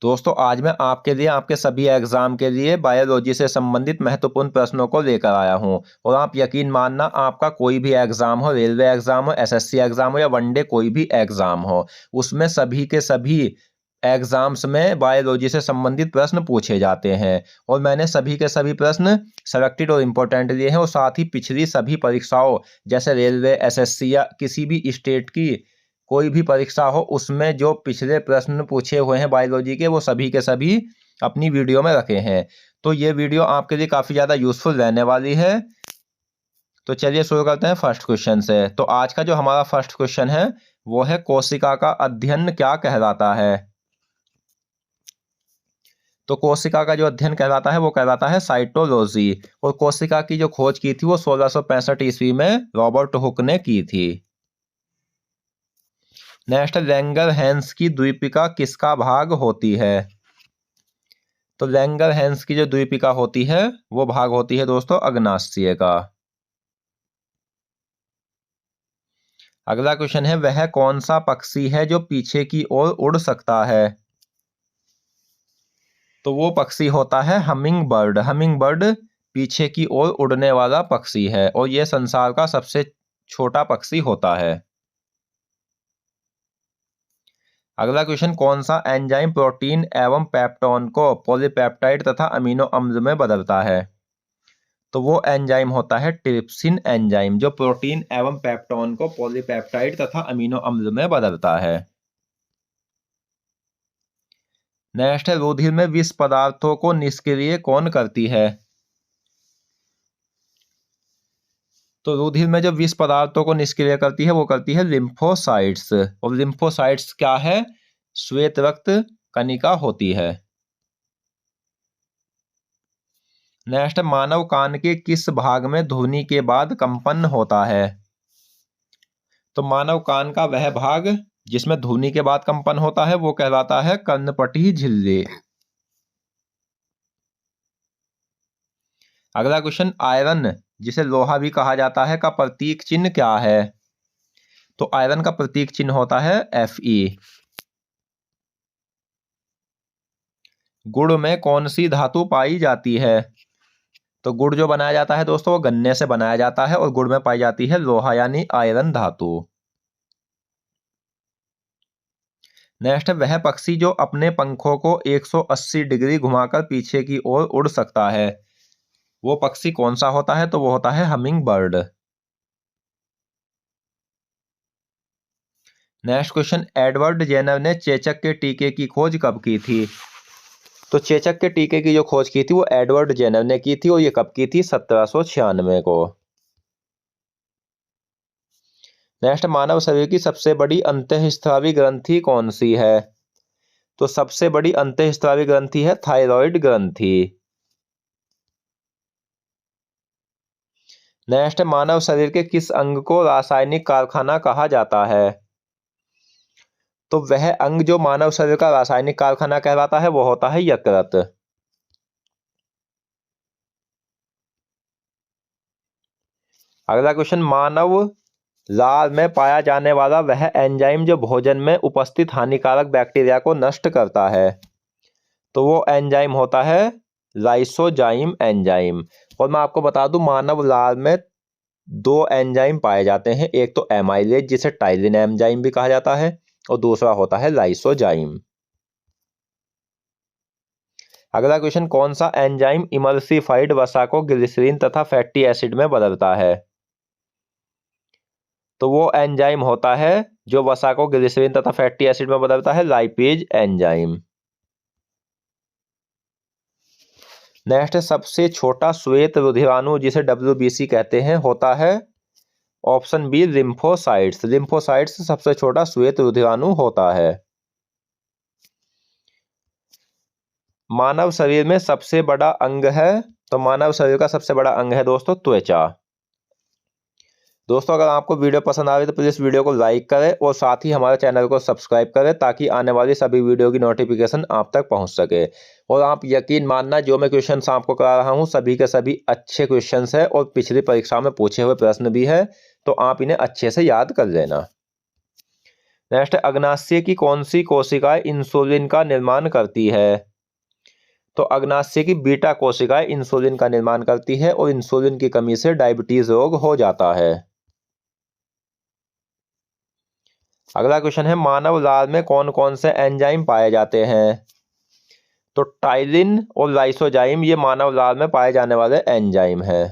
दोस्तों आज मैं आपके लिए आपके सभी एग्जाम के लिए बायोलॉजी से संबंधित महत्वपूर्ण प्रश्नों को लेकर आया हूं और आप यकीन मानना आपका कोई भी एग्जाम हो, रेलवे एग्जाम हो, एसएससी एग्जाम हो या वनडे कोई भी एग्जाम हो, उसमें सभी के सभी एग्जाम्स में बायोलॉजी से संबंधित प्रश्न पूछे जाते हैं। और मैंने सभी के सभी प्रश्न सेलेक्टेड और इम्पोर्टेंट लिए हैं और साथ ही पिछली सभी परीक्षाओं जैसे रेलवे, एसएससी या किसी भी स्टेट की कोई भी परीक्षा हो उसमें जो पिछले प्रश्न पूछे हुए हैं बायोलॉजी के वो सभी के सभी अपनी वीडियो में रखे हैं। तो ये वीडियो आपके लिए काफ़ी ज़्यादा यूजफुल रहने वाली है। तो चलिए शुरू करते हैं फर्स्ट क्वेश्चन से। तो आज का जो हमारा फर्स्ट क्वेश्चन है वो है कोशिका का अध्ययन क्या कहलाता है। तो कोशिका का जो अध्ययन कहलाता है वो कहलाता है साइटोलॉजी। और कोशिका की जो खोज की थी वो 1665 ईस्वी में रॉबर्ट हुक ने की थी। नेक्स्ट, लैंगरहैंस की द्वीपिका किसका भाग होती है। तो लैंगरहैंस की जो द्वीपिका होती है वो भाग होती है दोस्तों अग्नाशय का। अगला क्वेश्चन है वह कौन सा पक्षी है जो पीछे की ओर उड़ सकता है। तो वो पक्षी होता है हमिंग बर्ड। हमिंग बर्ड पीछे की ओर उड़ने वाला पक्षी है और यह संसार का सबसे छोटा पक्षी होता है। अगला क्वेश्चन, कौन सा एंजाइम प्रोटीन एवं पेप्टोन को पॉलीपेप्टाइड तथा अमीनो अम्ल में बदलता है। तो वो एंजाइम होता है ट्रिप्सिन एंजाइम जो प्रोटीन एवं पेप्टोन को पॉलीपेप्टाइड तथा अमीनो अम्ल में बदलता है। नेक्स्ट है रुधिर में विष पदार्थों को निष्क्रिय कौन करती है। तो रुधिर में जो विष पदार्थों को निष्क्रिय करती है वो करती है लिम्फोसाइट्स। और लिम्फोसाइट्स क्या है, श्वेत रक्त कणिका होती है। नेक्स्ट, मानव कान के किस भाग में ध्वनि के बाद कंपन होता है। तो मानव कान का वह भाग जिसमें ध्वनि के बाद कंपन होता है वो कहलाता है कर्णपटी झिल्ली। अगला क्वेश्चन, आयरन जिसे लोहा भी कहा जाता है का प्रतीक चिन्ह क्या है। तो आयरन का प्रतीक चिन्ह होता है Fe। गुड़ में कौन सी धातु पाई जाती है। तो गुड़ जो बनाया जाता है दोस्तों वो गन्ने से बनाया जाता है और गुड़ में पाई जाती है लोहा यानी आयरन धातु। नेक्स्ट, वह पक्षी जो अपने पंखों को 180 डिग्री घुमाकर पीछे की ओर उड़ सकता है वो पक्षी कौन सा होता है। तो वो होता है humming bird. Next question, Edward Jenner ने चेचक के टीके की खोज कब की थी। तो चेचक के टीके की जो खोज की थी वो एडवर्ड जेनर ने की थी और ये कब की थी, 1796 को। नेक्स्ट, मानव शरीर की सबसे बड़ी अंतःस्रावी ग्रंथि कौन सी है। तो सबसे बड़ी अंतःस्रावी ग्रंथि है थायराइड ग्रंथि। नेक्स्ट, मानव शरीर के किस अंग को रासायनिक कारखाना कहा जाता है। तो वह अंग जो मानव शरीर का रासायनिक कारखाना कहलाता है वो होता है यकृत। अगला क्वेश्चन, मानव लार में पाया जाने वाला वह एंजाइम जो भोजन में उपस्थित हानिकारक बैक्टीरिया को नष्ट करता है। तो वो एंजाइम होता है लाइसोजाइम एंजाइम। और मैं आपको बता दूं मानव लार में दो एंजाइम पाए जाते हैं, एक तो एमाइलेज जिसे टाइलिन एंजाइम भी कहा जाता है और दूसरा होता है लाइसोजाइम। अगला क्वेश्चन, कौन सा एंजाइम इमल्सिफाइड वसा को ग्लिसरीन तथा फैटी एसिड में बदलता है। तो वो एंजाइम होता है जो वसा को ग्लिसरीन तथा फैटी एसिड में बदलता है, लाइपेज एंजाइम। नेक्स्ट, सबसे छोटा श्वेत रुधिराणु जिसे WBC कहते हैं होता है ऑप्शन बी लिम्फोसाइट्स। लिम्फोसाइट्स सबसे छोटा श्वेत रुधिराणु होता है। मानव शरीर में सबसे बड़ा अंग है। तो मानव शरीर का सबसे बड़ा अंग है दोस्तों त्वचा। दोस्तों अगर आपको वीडियो पसंद आ रही है तो प्लीज़ वीडियो को लाइक करें और साथ ही हमारे चैनल को सब्सक्राइब करें ताकि आने वाली सभी वीडियो की नोटिफिकेशन आप तक पहुंच सके। और आप यकीन मानना जो मैं क्वेश्चंस आपको करा रहा हूं सभी के सभी अच्छे क्वेश्चंस हैं और पिछली परीक्षा में पूछे हुए प्रश्न भी है, तो आप इन्हें अच्छे से याद कर लेना। नेक्स्ट, अग्नाशय की कौन सी कोशिकाएं इंसुलिन का निर्माण करती है? तो अग्नाशय की बीटा कोशिकाएं इंसुलिन का निर्माण करती है और इंसुलिन की कमी से डायबिटीज रोग हो जाता है। अगला क्वेश्चन है, मानव लार में कौन कौन से एंजाइम पाए जाते हैं? तो टाइलिन और लाइसोजाइम ये मानव लार में पाए जाने वाले एंजाइम हैं।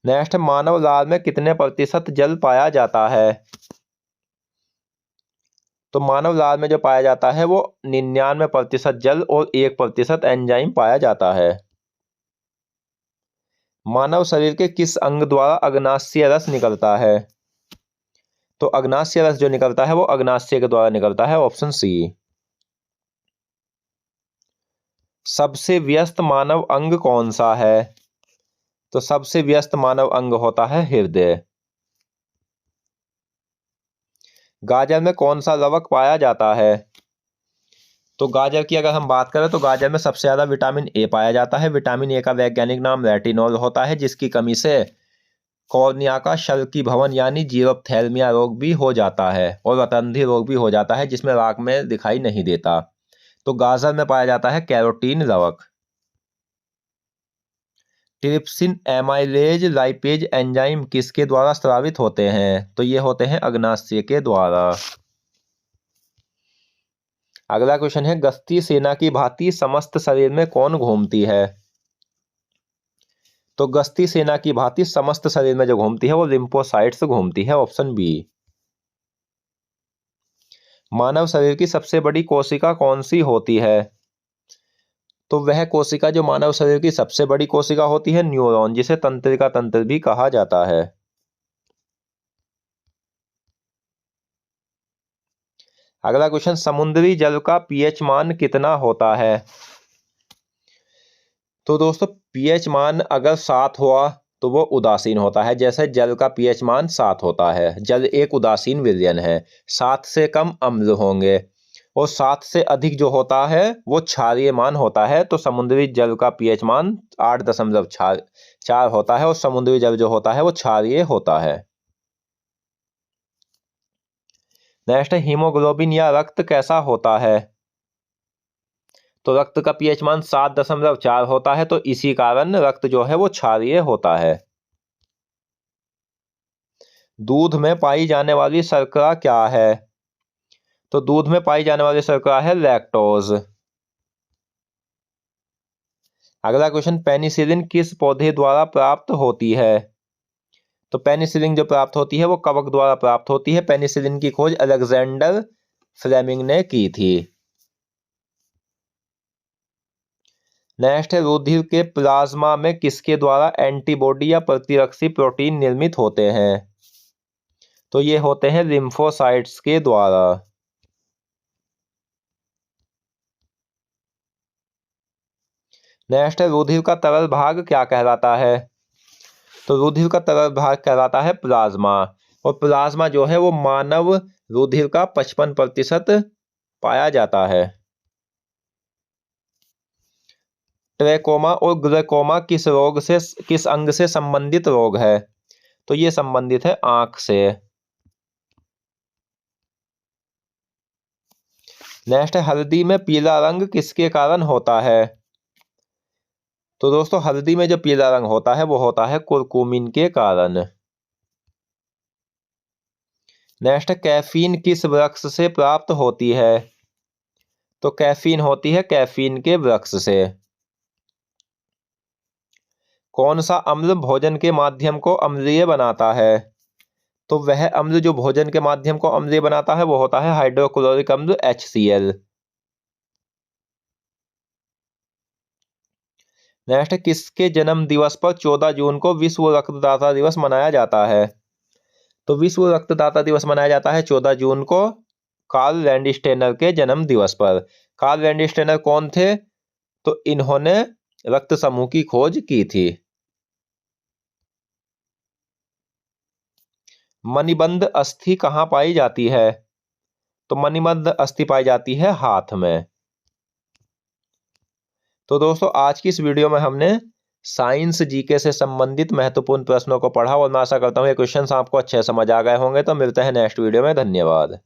नेक्स्ट, मानव लार में कितने प्रतिशत जल पाया जाता है? तो मानव लार में जो पाया जाता है वो 99% जल और 1% एंजाइम पाया जाता है। मानव शरीर के किस अंग द्वारा अग्नाशय रस निकलता है? तो अग्नाशय रस जो निकलता है वो अग्नाशय के द्वारा निकलता है, ऑप्शन सी। सबसे व्यस्त मानव अंग कौन सा है? तो सबसे व्यस्त मानव अंग होता है हृदय। गाजर में कौन सा लवक पाया जाता है? तो गाजर की अगर हम बात करें तो गाजर में सबसे ज्यादा विटामिन ए पाया जाता है। विटामिन ए का वैज्ञानिक नाम रेटिनॉल होता है, जिसकी कमी से कॉर्निया का शल्की भवन यानी जीरोप्थेल्मिया रोग भी हो जाता है और रतंधी रोग भी हो जाता है, जिसमें राख में दिखाई नहीं देता। तो गाजर में पाया जाता है कैरोटीन लवक। ट्रिप्सिन, एमाइलेज, लाइपेज एंजाइम किसके द्वारा स्रावित होते हैं? तो ये होते हैं अग्नाशय के द्वारा। अगला क्वेश्चन है, गश्ती सेना की भांति समस्त शरीर में कौन घूमती है? तो गश्ती सेना की भांति समस्त शरीर में जो घूमती है वो लिम्फोसाइट्स घूमती है, ऑप्शन बी। मानव शरीर की सबसे बड़ी कोशिका कौन सी होती है? तो वह कोशिका जो मानव शरीर की सबसे बड़ी कोशिका होती है न्यूरॉन, जिसे तंत्रिका तंत्र भी कहा जाता है। अगला क्वेश्चन, समुद्री जल का पीएच मान कितना होता है? तो दोस्तों पीएच मान अगर 7 हुआ तो वो उदासीन होता है। जैसे जल का पीएच मान 7 होता है, जल एक उदासीन विलयन है। 7 से कम अम्ल होंगे और 7 से अधिक जो होता है वो क्षारीय मान होता है। तो समुद्री जल का पीएच मान 8.4 होता है और समुद्री जल जो होता है वो क्षारीय होता है। नेक्स्ट, हीमोग्लोबिन या रक्त कैसा होता है? तो रक्त का पीएच मान 7.4 होता है, तो इसी कारण रक्त जो है वो क्षारीय होता है। दूध में पाई जाने वाली शर्करा क्या है? तो दूध में पाई जाने वाली शर्करा है लैक्टोज। अगला क्वेश्चन, पेनिसिलिन किस पौधे द्वारा प्राप्त होती है? तो पेनिसिलिन जो प्राप्त होती है वो कवक द्वारा प्राप्त होती है। पेनिसिलिन की खोज अलेक्जेंडर फ्लेमिंग ने की थी। नेक्स्ट है, रुधिर के प्लाज्मा में किसके द्वारा एंटीबॉडी या प्रतिरक्षी प्रोटीन निर्मित होते हैं? तो ये होते हैं लिम्फोसाइट्स के द्वारा। नेक्स्ट है, रुधिर का तरल भाग क्या कहलाता है? तो रुधिर का तरल भाग कहलाता है प्लाज्मा। और प्लाज्मा जो है वो मानव रुधिर का 55% पाया जाता है। ट्रेकोमा और ग्लूकोमा किस अंग से संबंधित रोग है? तो ये संबंधित है आंख से। नेक्स्ट है, हल्दी में पीला रंग किसके कारण होता है? तो दोस्तों हल्दी में जो पीला रंग होता है वो होता है कुरकुमिन के कारण। नेक्स्ट, कैफीन किस वृक्ष से प्राप्त होती है? तो कैफीन होती है कैफीन के वृक्ष से। कौन सा अम्ल भोजन के माध्यम को अम्लीय बनाता है? तो वह अम्ल जो भोजन के माध्यम को अम्लीय बनाता है वो होता है हाइड्रोक्लोरिक अम्ल HCl। नेक्स्ट, किसके जन्म दिवस पर 14 जून को विश्व रक्तदाता दिवस मनाया जाता है? तो विश्व रक्तदाता दिवस मनाया जाता है 14 जून को कार्ल लैंडस्टेनर के जन्म दिवस पर। कार्ल लैंडस्टेनर कौन थे? तो इन्होंने रक्त समूह की खोज की थी। मणिबंध अस्थि कहाँ पाई जाती है? तो मणिबंध अस्थि पाई जाती है हाथ में। तो दोस्तों आज की इस वीडियो में हमने साइंस जीके से संबंधित महत्वपूर्ण प्रश्नों को पढ़ा और मैं आशा करता हूँ ये क्वेश्चंस आपको अच्छे समझ आ गए होंगे। तो मिलते हैं नेक्स्ट वीडियो में। धन्यवाद।